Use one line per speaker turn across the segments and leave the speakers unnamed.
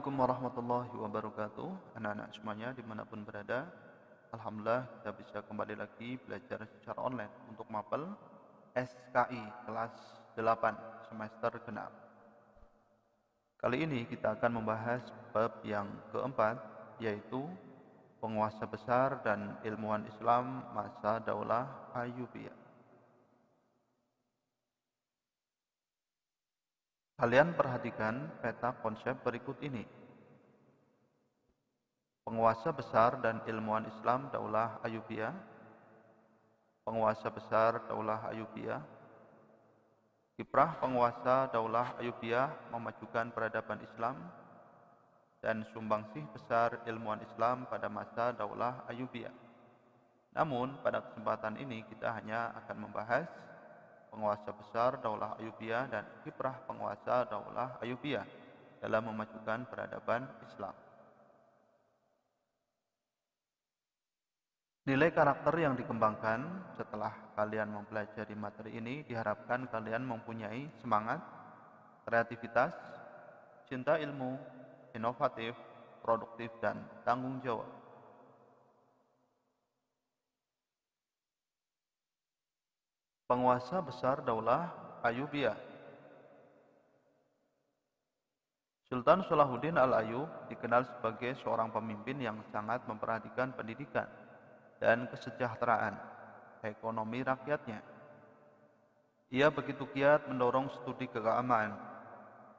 Assalamualaikum warahmatullahi wabarakatuh. Anak-anak semuanya dimanapun berada, Alhamdulillah kita bisa kembali lagi belajar secara online untuk mapel SKI kelas 8 semester genap. Kali ini kita akan membahas bab yang keempat, yaitu penguasa besar dan ilmuwan Islam masa Daulah Ayyubiyah. Kalian perhatikan peta konsep berikut ini. Penguasa besar dan ilmuwan Islam Daulah Ayyubiyah. Penguasa besar Daulah Ayyubiyah. Kiprah penguasa Daulah Ayyubiyah memajukan peradaban Islam dan sumbangsih besar ilmuwan Islam pada masa Daulah Ayyubiyah. Namun pada kesempatan ini kita hanya akan membahas penguasa besar Daulah Ayyubiyah dan kiprah penguasa Daulah Ayyubiyah dalam memajukan peradaban Islam. Nilai karakter yang dikembangkan setelah kalian mempelajari materi ini diharapkan kalian mempunyai semangat, kreativitas, cinta ilmu, inovatif, produktif, dan tanggung jawab. Penguasa besar Daulah Ayyubiyah. Sultan Salahuddin Al-Ayyub dikenal sebagai seorang pemimpin yang sangat memperhatikan pendidikan dan kesejahteraan ekonomi rakyatnya. Ia begitu giat mendorong studi keagamaan,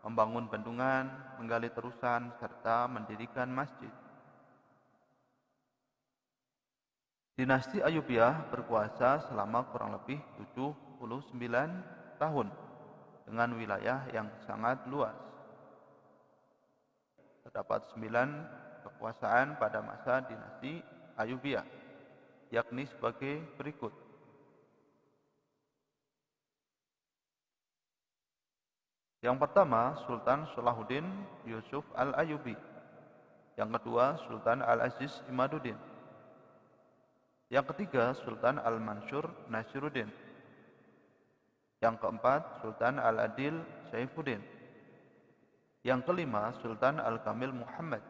membangun bendungan, menggali terusan, serta mendirikan masjid. Dinasti Ayyubiyah berkuasa selama kurang lebih 79 tahun dengan wilayah yang sangat luas. Terdapat 9 kekuasaan pada masa dinasti Ayyubiyah, yakni sebagai berikut. Yang pertama, Sultan Salahuddin Yusuf Al-Ayyubi. Yang kedua, Sultan Al-Aziz Imaduddin. Yang ketiga, Sultan Al-Mansur Nasiruddin. Yang keempat, Sultan Al-Adil Saifuddin. Yang kelima, Sultan Al-Kamil Muhammad.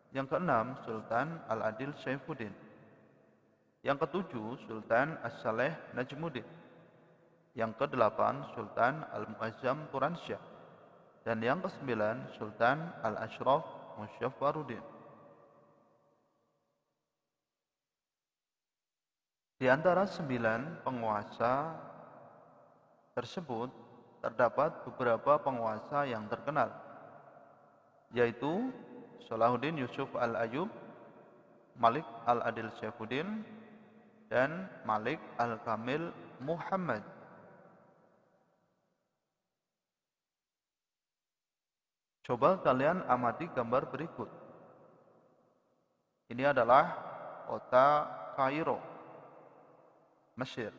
Yang keenam, Sultan Al-Adil Saifuddin. Yang ketujuh, Sultan As-Saleh Najmuddin. Yang kedelapan, Sultan Al-Muazzam Turansyah. Dan yang kesembilan, Sultan Al-Ashraf Musyaffaruddin. Di antara 9 penguasa tersebut, terdapat beberapa penguasa yang terkenal, yaitu Salahuddin Yusuf Al-Ayyub, Malik Al-Adil Saifuddin, dan Malik Al-Kamil Muhammad. Coba kalian amati gambar berikut. Ini adalah kota Kairo, Mesir.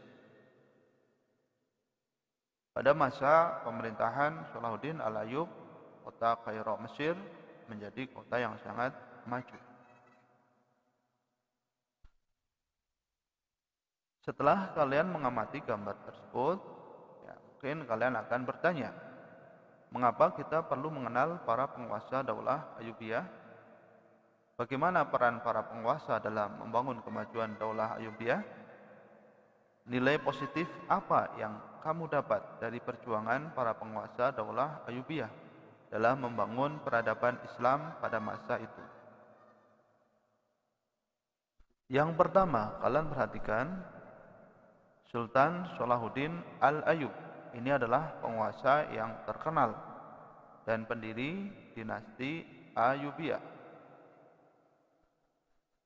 Pada masa pemerintahan Salahuddin Al-Ayyub, kota Kairo, Mesir menjadi kota yang sangat maju. Setelah kalian mengamati gambar tersebut, mungkin kalian akan bertanya, mengapa kita perlu mengenal para penguasa Daulah Ayyubiyah? Bagaimana peran para penguasa dalam membangun kemajuan Daulah Ayyubiyah? Nilai positif apa yang kamu dapat dari perjuangan para penguasa Daulah Ayyubiyah dalam membangun peradaban Islam pada masa itu? Yang pertama, kalian perhatikan Sultan Salahuddin Al-Ayyub. Ini adalah penguasa yang terkenal dan pendiri dinasti Ayyubiyah.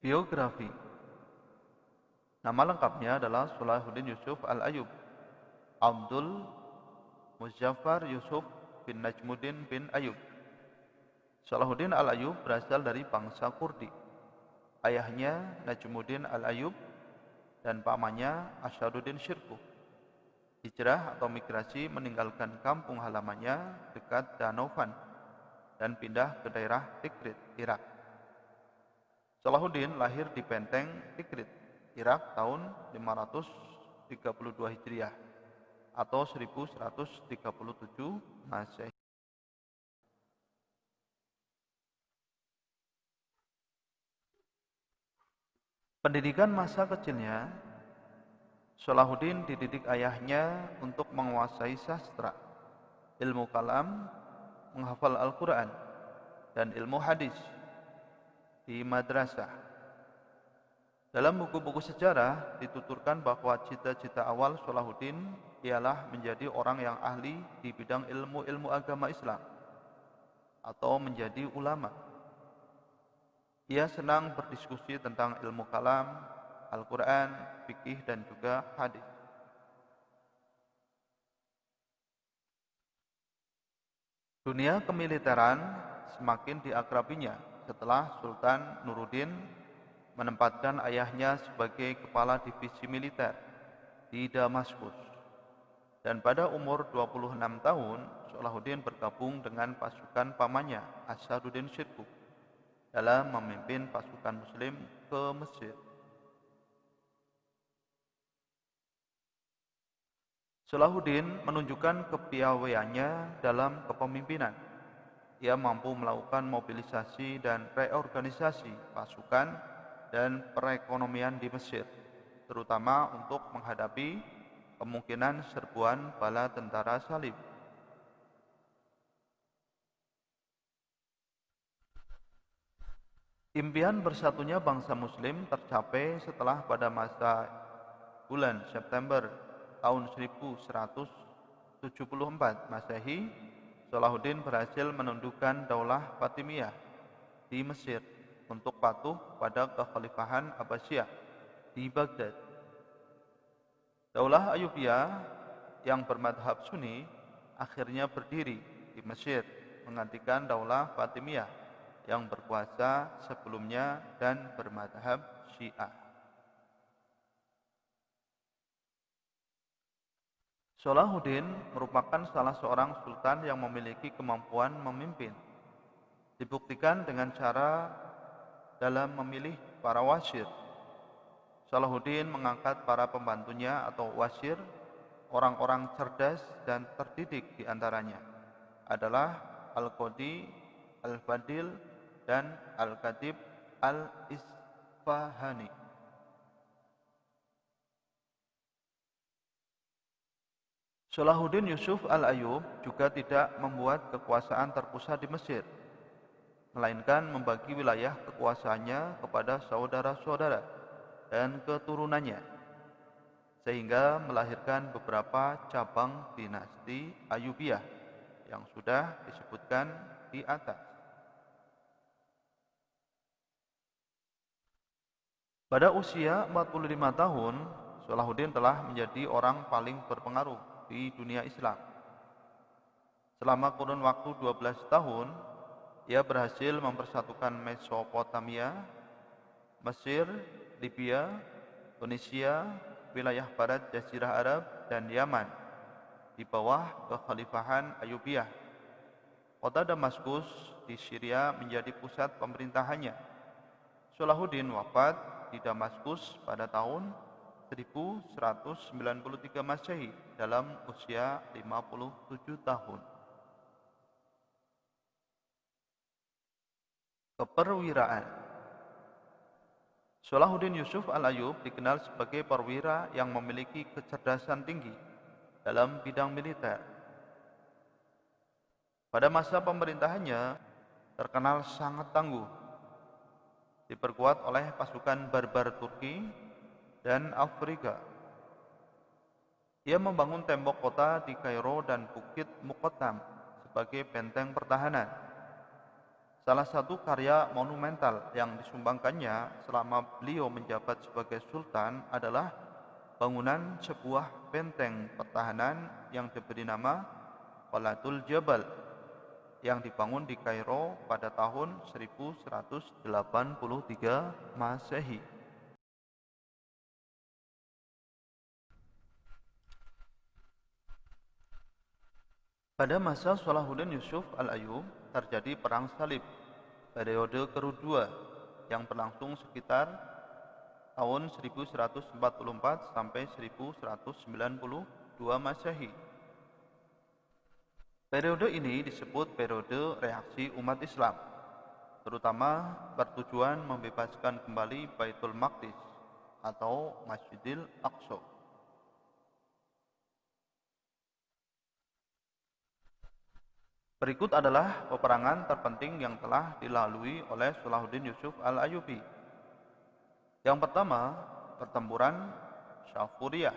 Biografi. Nama lengkapnya adalah Salahuddin Yusuf Al-Ayyub Abdul Muzaffar Yusuf bin Najmuddin bin Ayyub. Salahuddin Al-Ayyub berasal dari bangsa Kurdi. Ayahnya Najmuddin Al-Ayyub dan pamannya Asyaduddin Syirkuh hijrah atau migrasi meninggalkan kampung halamannya dekat Danau Van dan pindah ke daerah Tikrit, Irak. Salahuddin lahir di Benteng Tikrit, Irak tahun 532 Hijriah atau 1137 Masehi. Pendidikan masa kecilnya, Salahuddin dididik ayahnya untuk menguasai sastra, ilmu kalam, menghafal Al-Quran, dan ilmu hadis di madrasah. Dalam buku-buku sejarah dituturkan bahwa cita-cita awal Salahuddin ialah menjadi orang yang ahli di bidang ilmu-ilmu agama Islam atau menjadi ulama. Ia senang berdiskusi tentang ilmu kalam, Al-Quran, fikih, dan juga hadis. Dunia kemiliteran semakin diakrabinya setelah Sultan Nuruddin menempatkan ayahnya sebagai kepala divisi militer di Damaskus. Dan pada umur 26 tahun, Salahuddin bergabung dengan pasukan pamannya, Asaduddin Shirkuh, dalam memimpin pasukan Muslim ke Mesir. Salahuddin menunjukkan kepiawaiannya dalam kepemimpinan. Ia mampu melakukan mobilisasi dan reorganisasi pasukan dan perekonomian di Mesir, terutama untuk menghadapi kemungkinan serbuan bala tentara Salib. Impian bersatunya bangsa Muslim tercapai setelah pada masa bulan September tahun 1174 Masehi, Salahuddin berhasil menundukkan Daulah Fatimiyah di Mesir untuk patuh pada kekhalifahan Abbasiyah di Baghdad. Daulah Ayyubiyah yang bermadhab Sunni akhirnya berdiri di Mesir menggantikan Daulah Fatimiyah yang berkuasa sebelumnya dan bermadhab Syiah. Salahuddin merupakan salah seorang sultan yang memiliki kemampuan memimpin. Dibuktikan dengan cara dalam memilih para wasir. Salahuddin mengangkat para pembantunya atau wasir, orang-orang cerdas dan terdidik di antaranya adalah Al-Qadi, Al-Fadil, dan Al-Khatib Al-Isfahani. Salahuddin Yusuf Al-Ayyub juga tidak membuat kekuasaan terpusat di Mesir, melainkan membagi wilayah kekuasaannya kepada saudara-saudara dan keturunannya, sehingga melahirkan beberapa cabang dinasti Ayyubiyah yang sudah disebutkan di atas. Pada usia 45 tahun, Salahuddin telah menjadi orang paling berpengaruh di dunia Islam. Selama kurun waktu 12 tahun, ia berhasil mempersatukan Mesopotamia, Mesir, Libya, Tunisia, wilayah barat Jazirah Arab, dan Yaman di bawah kekhalifahan Ayyubiyah. Kota Damaskus di Syria menjadi pusat pemerintahannya. Salahuddin wafat di Damaskus pada tahun 1193 Masehi dalam usia 57 tahun. Keperwiraan. Salahuddin Yusuf Al-Ayyub dikenal sebagai perwira yang memiliki kecerdasan tinggi dalam bidang militer. Pada masa pemerintahannya terkenal sangat tangguh, diperkuat oleh pasukan barbar Turki dan Afrika. Ia membangun tembok kota di Kairo dan Bukit Muqattam sebagai benteng pertahanan. Salah satu karya monumental yang disumbangkannya selama beliau menjabat sebagai sultan adalah bangunan sebuah benteng pertahanan yang diberi nama Qalatul Jabal yang dibangun di Kairo pada tahun 1183 Masehi. Pada masa Salahuddin Yusuf Al-Ayyub terjadi perang salib periode kedua yang berlangsung sekitar tahun 1144 sampai 1192 Masehi. Periode ini disebut periode reaksi umat Islam, terutama bertujuan membebaskan kembali Baitul Maqdis atau Masjidil Aqsa. Berikut adalah peperangan terpenting yang telah dilalui oleh Salahuddin Yusuf Al-Ayyubi. Yang pertama, pertempuran Syafuriyah.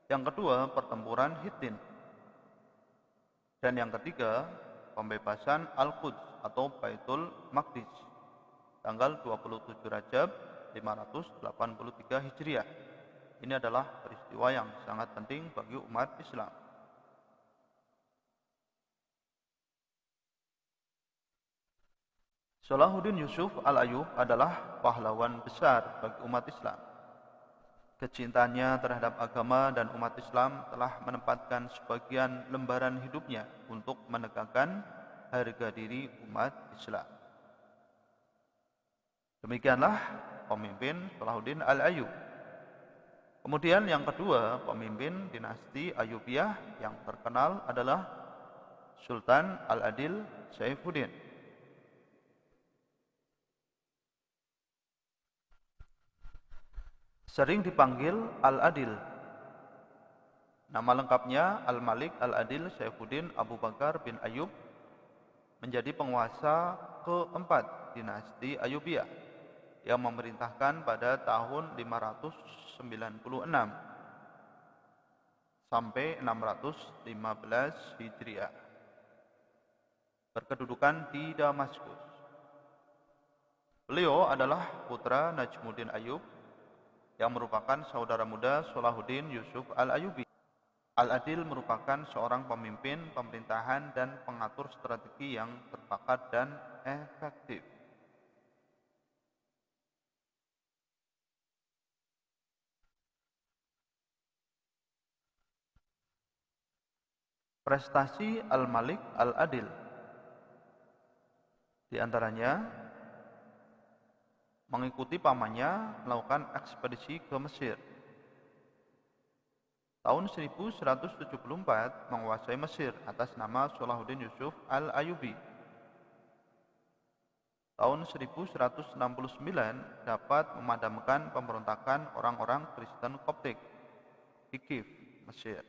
Yang kedua, pertempuran Hittin. Dan yang ketiga, pembebasan Al-Quds atau Baitul Maqdis, tanggal 27 Rajab 583 Hijriah. Ini adalah peristiwa yang sangat penting bagi umat Islam. Salahuddin Yusuf Al-Ayyub adalah pahlawan besar bagi umat Islam. Kecintaannya terhadap agama dan umat Islam telah menempatkan sebagian lembaran hidupnya untuk menegakkan harga diri umat Islam. Demikianlah pemimpin Salahuddin Al-Ayyub. Kemudian yang kedua, pemimpin dinasti Ayyubiyah yang terkenal adalah Sultan Al-Adil Saifuddin. Sering dipanggil Al-Adil. Nama lengkapnya Al-Malik Al-Adil Saifuddin Abu Bakar bin Ayyub, menjadi penguasa keempat dinasti Ayyubiyah yang memerintahkan pada tahun 596 sampai 615 Hijriah. Berkedudukan di Damaskus. Beliau adalah putra Najmuddin Ayyub yang merupakan saudara muda Salahuddin Yusuf Al-Ayyubi. Al-Adil merupakan seorang pemimpin pemerintahan dan pengatur strategi yang berbakat dan efektif. Prestasi Al-Malik Al-Adil di antaranya mengikuti pamannya melakukan ekspedisi ke Mesir. Tahun 1174 menguasai Mesir atas nama Salahuddin Yusuf Al-Ayyubi. Tahun 1169 dapat memadamkan pemberontakan orang-orang Kristen Koptik di Kiev, Mesir.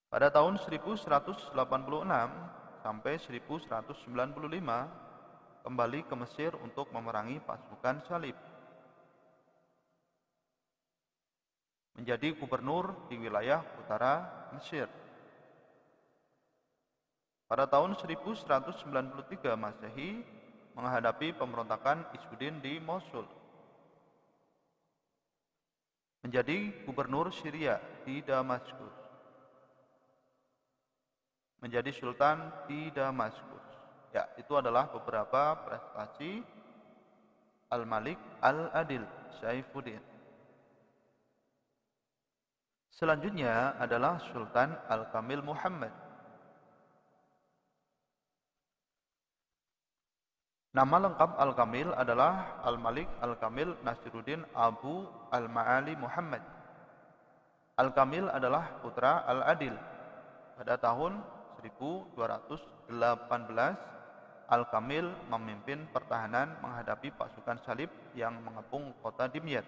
Pada tahun 1186 sampai 1195 kembali ke Mesir untuk memerangi pasukan salib. Menjadi gubernur di wilayah utara Mesir. Pada tahun 1193 Masehi menghadapi pemberontakan Izzuddin di Mosul. Menjadi gubernur Syria di Damaskus. Menjadi sultan di Damaskus. Ya, itu adalah beberapa prestasi Al-Malik Al-Adil Saifuddin. Selanjutnya adalah Sultan Al-Kamil Muhammad. Nama lengkap Al-Kamil adalah Al-Malik Al-Kamil Nasiruddin Abu Al-Ma'ali Muhammad. Al-Kamil adalah putra Al-Adil. Pada tahun 1218 Al-Kamil memimpin pertahanan menghadapi pasukan salib yang mengepung kota Dimyat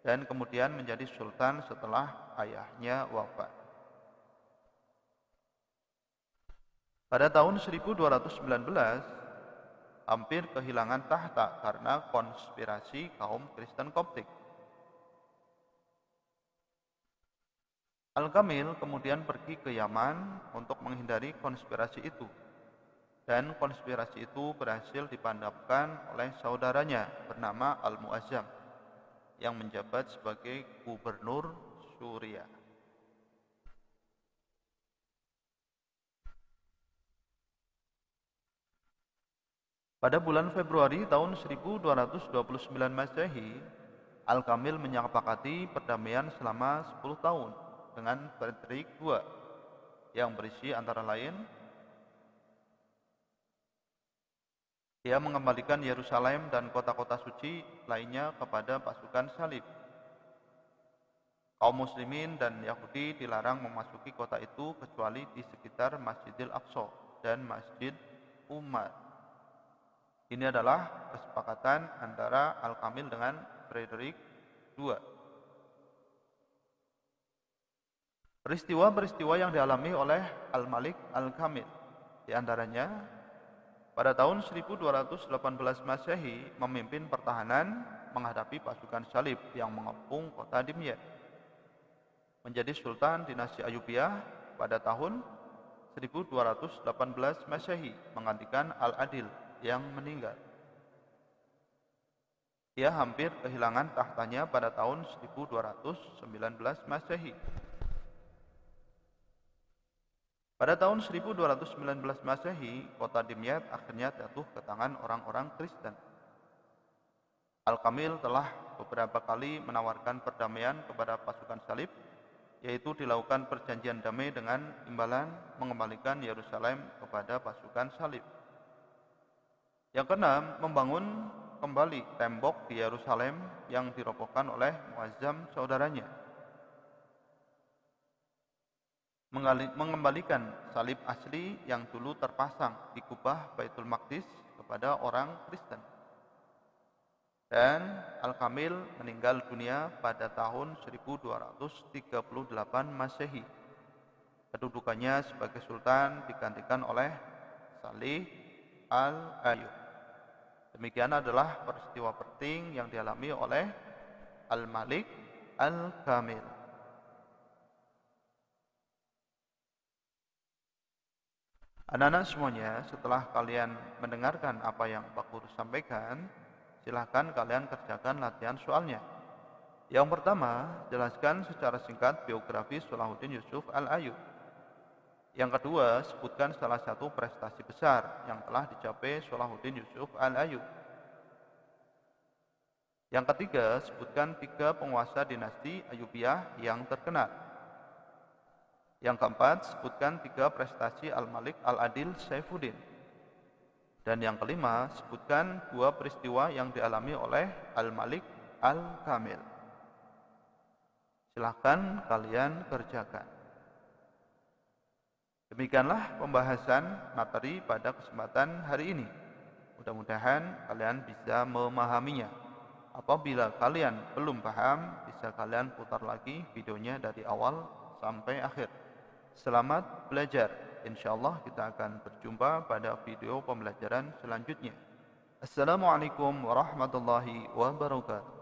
dan kemudian menjadi sultan setelah ayahnya wafat. Pada tahun 1219 hampir kehilangan tahta karena konspirasi kaum Kristen Koptik. Al-Kamil kemudian pergi ke Yaman untuk menghindari konspirasi itu. Dan konspirasi itu berhasil dipadamkan oleh saudaranya bernama Al-Mu'azzam yang menjabat sebagai gubernur Suriah. Pada bulan Februari tahun 1229 Masehi, Al-Kamil menyepakati perdamaian selama 10 tahun dengan Frederick II yang berisi antara lain dia mengembalikan Yerusalem dan kota-kota suci lainnya kepada pasukan salib. Kaum muslimin dan Yahudi dilarang memasuki kota itu kecuali di sekitar Masjidil Aqsa dan Masjid Umar. Ini adalah kesepakatan antara Al-Kamil dengan Frederick II. Peristiwa-peristiwa yang dialami oleh Al-Malik Al-Kamil, di antaranya pada tahun 1218 Masehi memimpin pertahanan menghadapi pasukan Salib yang mengepung kota Dimyat. Menjadi Sultan dinasti Ayyubiyah pada tahun 1218 Masehi menggantikan Al-Adil yang meninggal. Ia hampir kehilangan tahtanya pada tahun 1219 Masehi. Pada tahun 1219 Masehi, kota Dimyat akhirnya jatuh ke tangan orang-orang Kristen. Al-Kamil telah beberapa kali menawarkan perdamaian kepada pasukan Salib, yaitu dilakukan perjanjian damai dengan imbalan mengembalikan Yerusalem kepada pasukan Salib. Yang keenam, membangun kembali tembok di Yerusalem yang dirobohkan oleh Muazzam saudaranya. Mengembalikan salib asli yang dulu terpasang di kubah Baitul Maqdis kepada orang Kristen. Dan Al-Kamil meninggal dunia pada tahun 1238 Masehi. Kedudukannya sebagai sultan digantikan oleh Salih Al-Ayyub. Demikian adalah peristiwa penting yang dialami oleh Al-Malik Al-Kamil. Anak-anak semuanya, setelah kalian mendengarkan apa yang Pak Guru sampaikan, silahkan kalian kerjakan latihan soalnya. Yang pertama, jelaskan secara singkat biografi Salahuddin Yusuf Al-Ayyub. Yang kedua, sebutkan salah satu prestasi besar yang telah dicapai Salahuddin Yusuf Al-Ayyub. Yang ketiga, sebutkan 3 penguasa dinasti Ayyubiyah yang terkenal. Yang keempat, sebutkan 3 prestasi Al-Malik Al-Adil Saifuddin. Dan yang kelima, sebutkan 2 peristiwa yang dialami oleh Al-Malik Al-Kamil. Silahkan kalian kerjakan. Demikianlah pembahasan materi pada kesempatan hari ini. Mudah-mudahan kalian bisa memahaminya. Apabila kalian belum paham, bisa kalian putar lagi videonya dari awal sampai akhir. Selamat belajar. Insyaallah kita akan berjumpa pada video pembelajaran selanjutnya. Assalamualaikum warahmatullahi wabarakatuh.